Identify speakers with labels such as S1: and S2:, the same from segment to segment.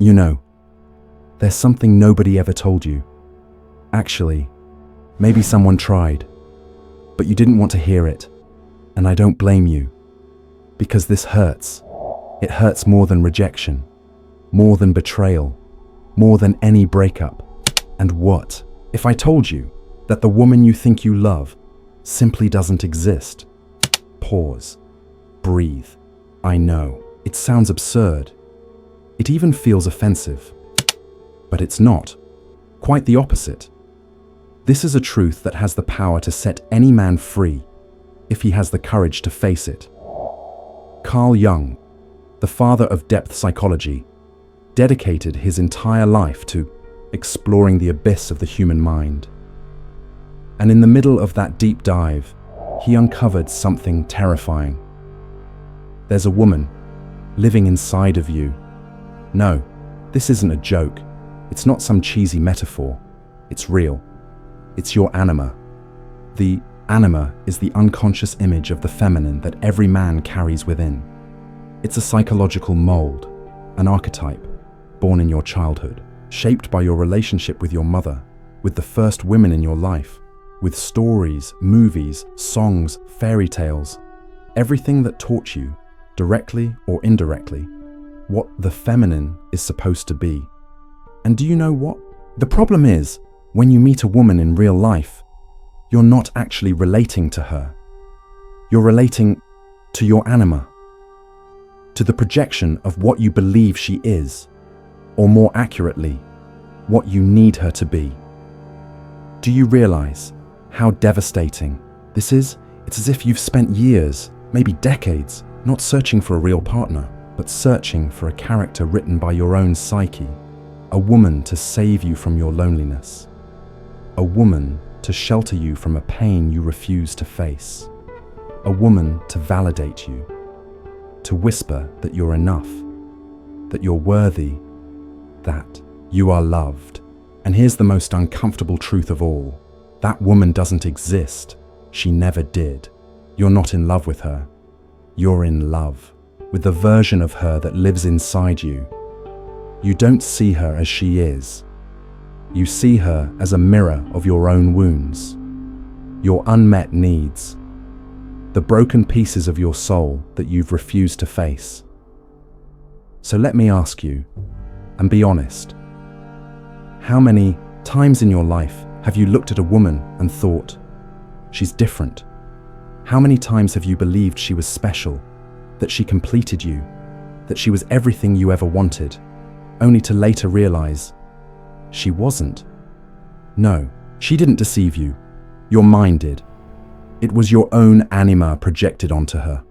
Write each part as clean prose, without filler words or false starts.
S1: You know, there's something nobody ever told you. Actually, maybe someone tried, but you didn't want to hear it, and I don't blame you, because this hurts. It hurts more than rejection, more than betrayal, more than any breakup. And what if I told you that the woman you think you love simply doesn't exist? Pause. Breathe. I know, it sounds absurd. It even feels offensive. But it's not. Quite the opposite. This is a truth that has the power to set any man free if he has the courage to face it. Carl Jung, the father of depth psychology, dedicated his entire life to exploring the abyss of the human mind. And in the middle of that deep dive, he uncovered something terrifying. There's a woman living inside of you. No, this isn't a joke. It's not some cheesy metaphor. It's real. It's your anima. The anima is the unconscious image of the feminine that every man carries within. It's a psychological mold, an archetype, born in your childhood, shaped by your relationship with your mother, with the first women in your life, with stories, movies, songs, fairy tales, everything that taught you, directly or indirectly, what the feminine is supposed to be. And do you know what? The problem is, when you meet a woman in real life, you're not actually relating to her. You're relating to your anima, to the projection of what you believe she is, or more accurately, what you need her to be. Do you realize how devastating this is? It's as if you've spent years, maybe decades, not searching for a real partner, but searching for a character written by your own psyche, a woman to save you from your loneliness, a woman to shelter you from a pain you refuse to face, a woman to validate you, to whisper that you're enough, that you're worthy, that you are loved. And here's the most uncomfortable truth of all. That woman doesn't exist. She never did. You're not in love with her. You're in love with the version of her that lives inside you. You don't see her as she is. You see her as a mirror of your own wounds, your unmet needs, the broken pieces of your soul that you've refused to face. So let me ask you, and be honest, how many times in your life have you looked at a woman and thought, she's different? How many times have you believed she was special, that she completed you, that she was everything you ever wanted, only to later realize she wasn't? No, she didn't deceive you. Your mind did. It was your own anima projected onto her.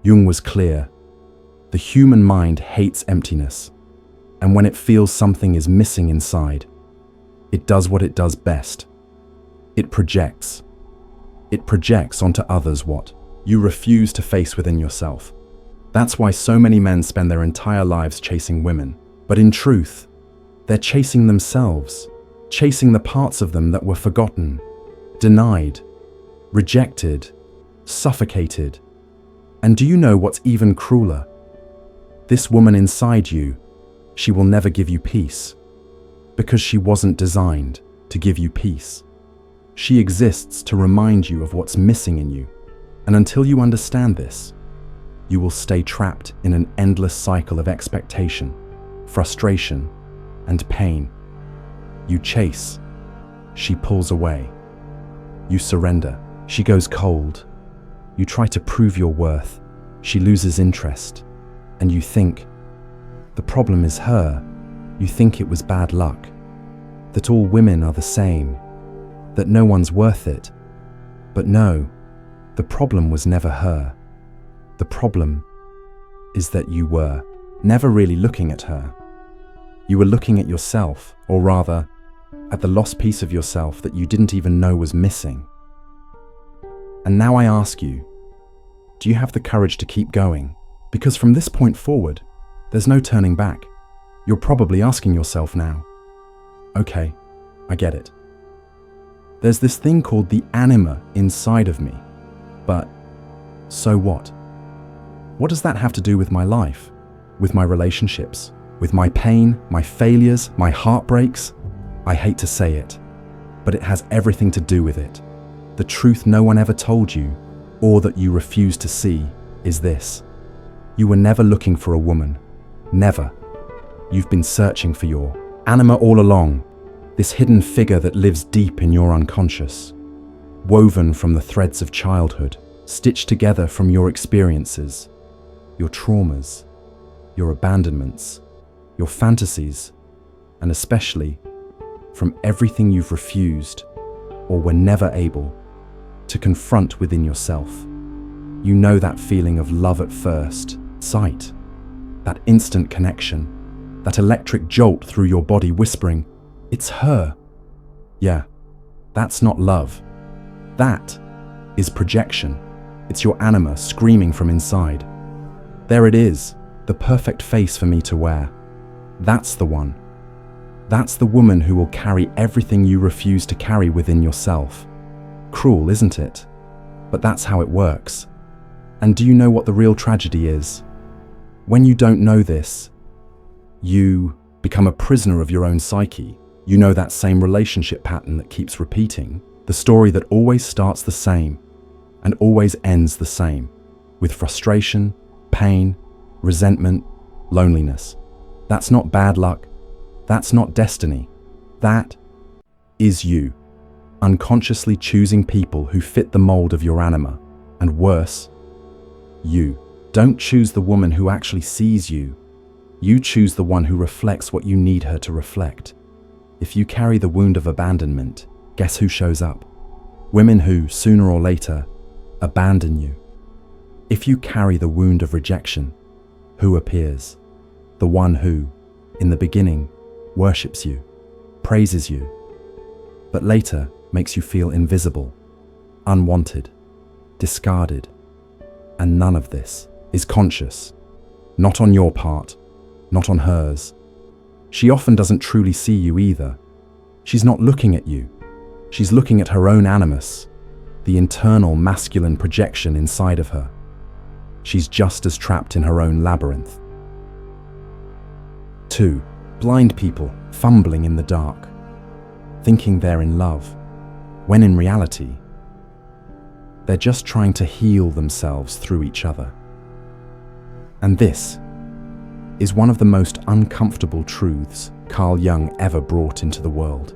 S1: Jung was clear. The human mind hates emptiness, and when it feels something is missing inside, it does what it does best. It projects. It projects onto others what you refuse to face within yourself. That's why so many men spend their entire lives chasing women. But in truth, they're chasing themselves, chasing the parts of them that were forgotten, denied, rejected, suffocated. And do you know what's even crueler? This woman inside you, she will never give you peace, because she wasn't designed to give you peace. She exists to remind you of what's missing in you. And until you understand this, you will stay trapped in an endless cycle of expectation, frustration, and pain. You chase, she pulls away. You surrender, she goes cold. You try to prove your worth, she loses interest. And you think, the problem is her. You think it was bad luck, that all women are the same, that no one's worth it. But no, the problem was never her. The problem is that you were never really looking at her. You were looking at yourself, or rather, at the lost piece of yourself that you didn't even know was missing. And now I ask you, do you have the courage to keep going? Because from this point forward, there's no turning back. You're probably asking yourself now, okay, I get it. There's this thing called the anima inside of me. But so what? What does that have to do with my life, with my relationships, With my pain, my failures, my heartbreaks. I hate to say it, but it has everything to do with it. The truth no one ever told you, or that you refuse to see, is this. You were never looking for a woman. Never. You've been searching for your Anima all along, this hidden figure that lives deep in your unconscious, woven from the threads of childhood, stitched together from your experiences, your traumas, your abandonments, your fantasies, and especially from everything you've refused or were never able to confront within yourself. You know that feeling of love at first sight, that instant connection, that electric jolt through your body whispering, "It's her." Yeah, that's not love. That is projection. It's your anima screaming from inside. There it is, the perfect face for me to wear. That's the one. That's the woman who will carry everything you refuse to carry within yourself. Cruel, isn't it? But that's how it works. And do you know what the real tragedy is? When you don't know this, you become a prisoner of your own psyche. You know that same relationship pattern that keeps repeating, the story that always starts the same and always ends the same, with frustration, pain, resentment, loneliness. That's not bad luck. That's not destiny. That is you, unconsciously choosing people who fit the mold of your anima. And worse, you don't choose the woman who actually sees you. You choose the one who reflects what you need her to reflect. If you carry the wound of abandonment, guess who shows up? Women who, sooner or later, abandon you. If you carry the wound of rejection, who appears? The one who, in the beginning, worships you, praises you, but later makes you feel invisible, unwanted, discarded. And none of this is conscious. Not on your part, not on hers. She often doesn't truly see you either. She's not looking at you. She's looking at her own animus, the internal masculine projection inside of her. She's just as trapped in her own labyrinth. 2. Blind people fumbling in the dark, thinking they're in love, when in reality, they're just trying to heal themselves through each other. And this is one of the most uncomfortable truths Carl Jung ever brought into the world.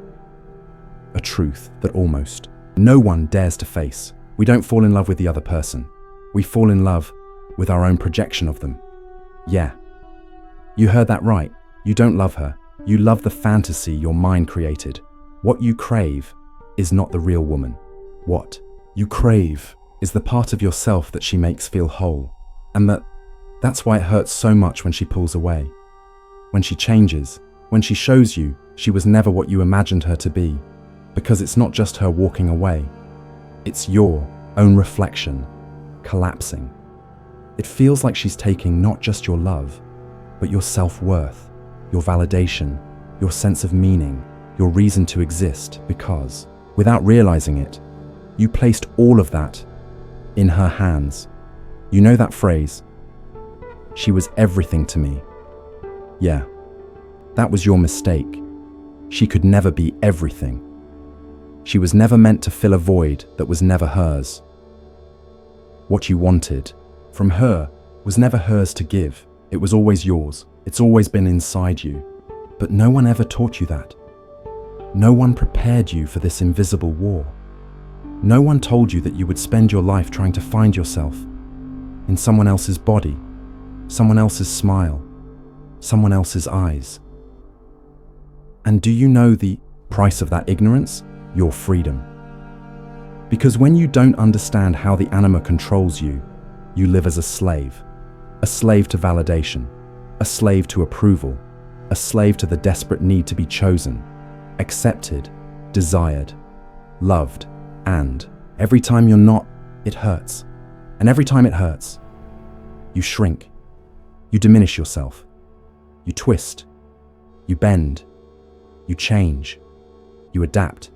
S1: A truth that almost no one dares to face. We don't fall in love with the other person. We fall in love with our own projection of them. Yeah, you heard that right. You don't love her. You love the fantasy your mind created. What you crave is not the real woman. What you crave is the part of yourself that she makes feel whole. And that's why it hurts so much when she pulls away. When she changes, when she shows you she was never what you imagined her to be. Because it's not just her walking away. It's your own reflection collapsing. It feels like she's taking not just your love, but your self-worth, your validation, your sense of meaning, your reason to exist, because, without realizing it, you placed all of that in her hands. You know that phrase, "She was everything to me." Yeah, that was your mistake. She could never be everything. She was never meant to fill a void that was never hers. What you wanted from her was never hers to give. It was always yours. It's always been inside you. But no one ever taught you that. No one prepared you for this invisible war. No one told you that you would spend your life trying to find yourself in someone else's body, someone else's smile, someone else's eyes. And do you know the price of that ignorance? Your freedom. Because when you don't understand how the anima controls you, you live as a slave to validation, a slave to approval, a slave to the desperate need to be chosen, accepted, desired, loved, and every time you're not, it hurts. And every time it hurts, you shrink, you diminish yourself, you twist, you bend, you change, you adapt.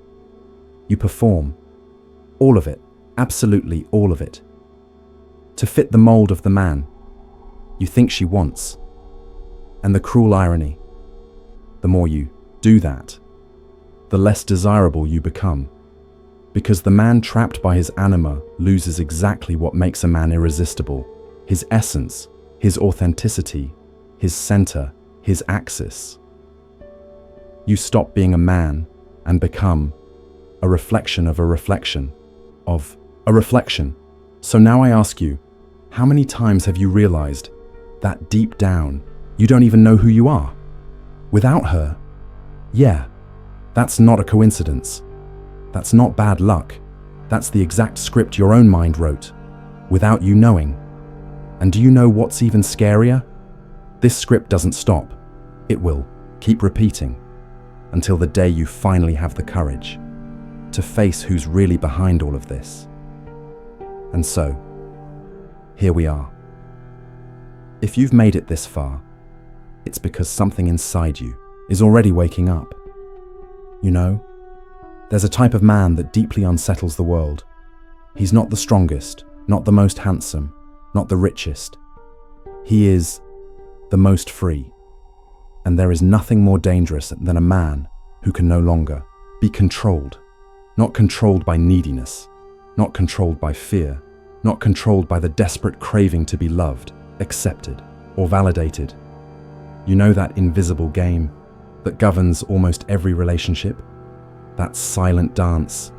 S1: You perform, all of it, absolutely all of it, to fit the mold of the man you think she wants. And the cruel irony, the more you do that, the less desirable you become. Because the man trapped by his anima loses exactly what makes a man irresistible: his essence, his authenticity, his center, his axis. You stop being a man and become a reflection of a reflection of a reflection. So now I ask you, how many times have you realized that deep down you don't even know who you are? Without her, yeah, that's not a coincidence. That's not bad luck. That's the exact script your own mind wrote, without you knowing. And do you know what's even scarier? This script doesn't stop. It will keep repeating until the day you finally have the courage to face who's really behind all of this. And so, here we are. If you've made it this far, it's because something inside you is already waking up. You know, there's a type of man that deeply unsettles the world. He's not the strongest, not the most handsome, not the richest. He is the most free. And there is nothing more dangerous than a man who can no longer be controlled. Not controlled by neediness, not controlled by fear, not controlled by the desperate craving to be loved, accepted, or validated. You know that invisible game that governs almost every relationship? That silent dance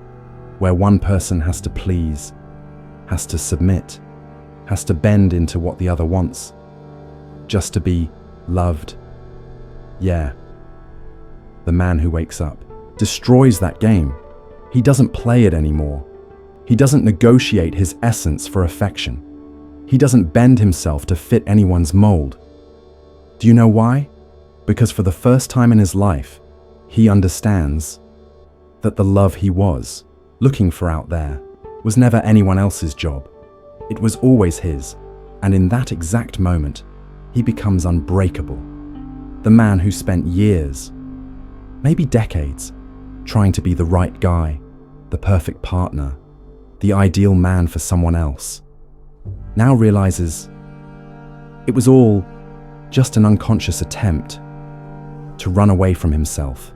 S1: where one person has to please, has to submit, has to bend into what the other wants, just to be loved. Yeah. The man who wakes up destroys that game. He doesn't play it anymore. He doesn't negotiate his essence for affection. He doesn't bend himself to fit anyone's mold. Do you know why? Because for the first time in his life, he understands that the love he was looking for out there was never anyone else's job. It was always his, and in that exact moment, he becomes unbreakable. The man who spent years, maybe decades, trying to be the right guy, the perfect partner, the ideal man for someone else, now realizes it was all just an unconscious attempt to run away from himself,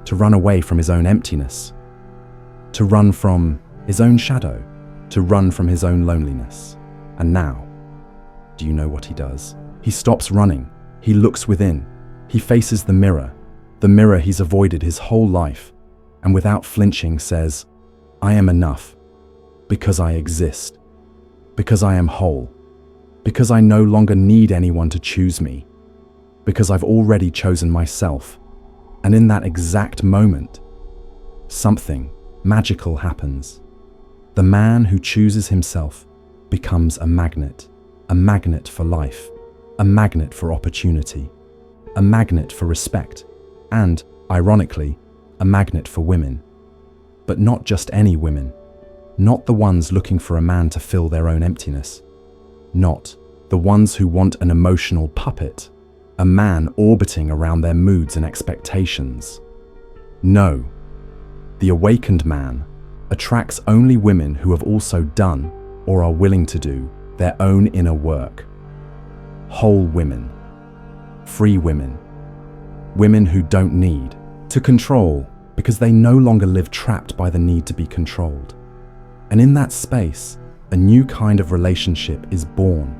S1: to run away from his own emptiness, to run from his own shadow, to run from his own loneliness. And now, do you know what he does? He stops running. He looks within. He faces the mirror he's avoided his whole life, and without flinching says, I am enough, because I exist, because I am whole, because I no longer need anyone to choose me, because I've already chosen myself. And in that exact moment, something magical happens. The man who chooses himself becomes a magnet for life, a magnet for opportunity, a magnet for respect, and, ironically, a magnet for women. But not just any women. Not the ones looking for a man to fill their own emptiness. Not the ones who want an emotional puppet, a man orbiting around their moods and expectations. No, the awakened man attracts only women who have also done, or are willing to do, their own inner work. Whole women, free women, women who don't need to control because they no longer live trapped by the need to be controlled. And in that space, a new kind of relationship is born.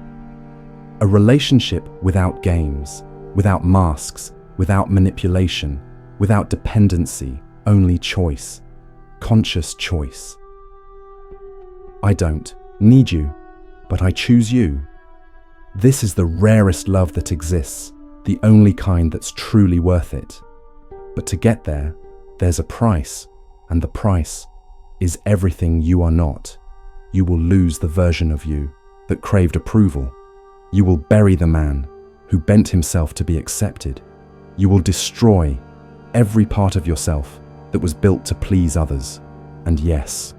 S1: A relationship without games, without masks, without manipulation, without dependency, only choice, conscious choice. I don't need you, but I choose you. This is the rarest love that exists, the only kind that's truly worth it. But to get there, there's a price, and the price is everything you are not. You will lose the version of you that craved approval. You will bury the man who bent himself to be accepted. You will destroy every part of yourself that was built to please others. And yes,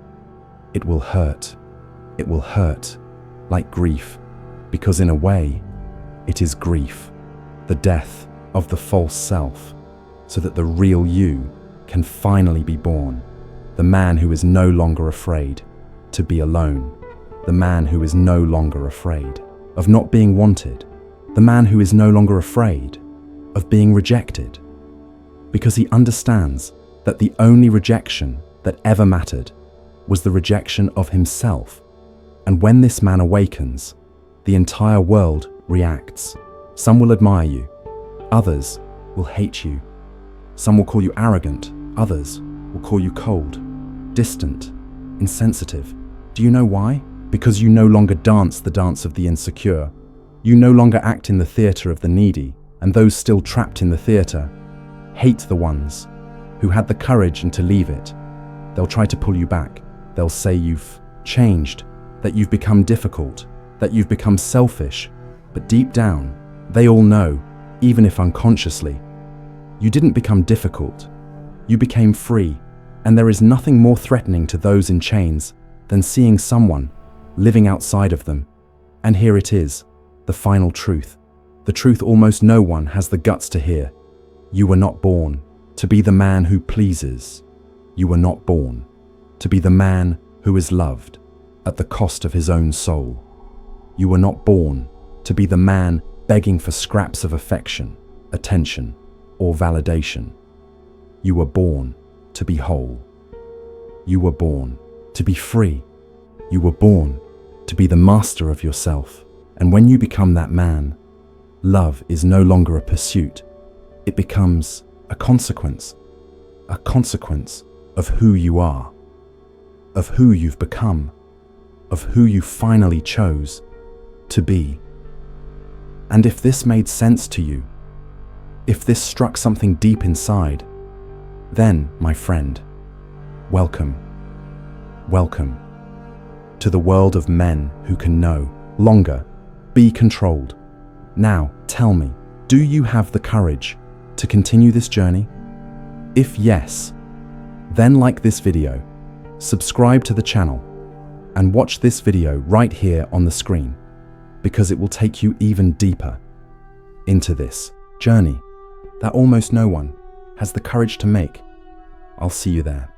S1: it will hurt. It will hurt like grief, because in a way, it is grief, the death of the false self, so that the real you can finally be born. The man who is no longer afraid to be alone. The man who is no longer afraid of not being wanted. The man who is no longer afraid of being rejected, because he understands that the only rejection that ever mattered was the rejection of himself. And when this man awakens, the entire world reacts. Some will admire you, others will hate you. Some will call you arrogant, others will call you cold, distant, insensitive. Do you know why? Because you no longer dance the dance of the insecure. You no longer act in the theatre of the needy, and those still trapped in the theatre hate the ones who had the courage and to leave it. They'll try to pull you back. They'll say you've changed, that you've become difficult, that you've become selfish. But deep down, they all know, even if unconsciously, you didn't become difficult. You became free, and there is nothing more threatening to those in chains than seeing someone living outside of them. And here it is, the final truth. The truth almost no one has the guts to hear. You were not born to be the man who pleases. You were not born to be the man who is loved at the cost of his own soul. You were not born to be the man begging for scraps of affection, attention, or validation. You were born to be whole. You were born to be free. You were born to be the master of yourself. And when you become that man, love is no longer a pursuit. It becomes a consequence of who you are, of who you've become, of who you finally chose to be. And if this made sense to you, if this struck something deep inside, then, my friend, welcome to the world of men who can no longer be controlled. Now, tell me, do you have the courage to continue this journey? If yes, then like this video, subscribe to the channel, and watch this video right here on the screen, because it will take you even deeper into this journey that almost no one has the courage to make. I'll see you there.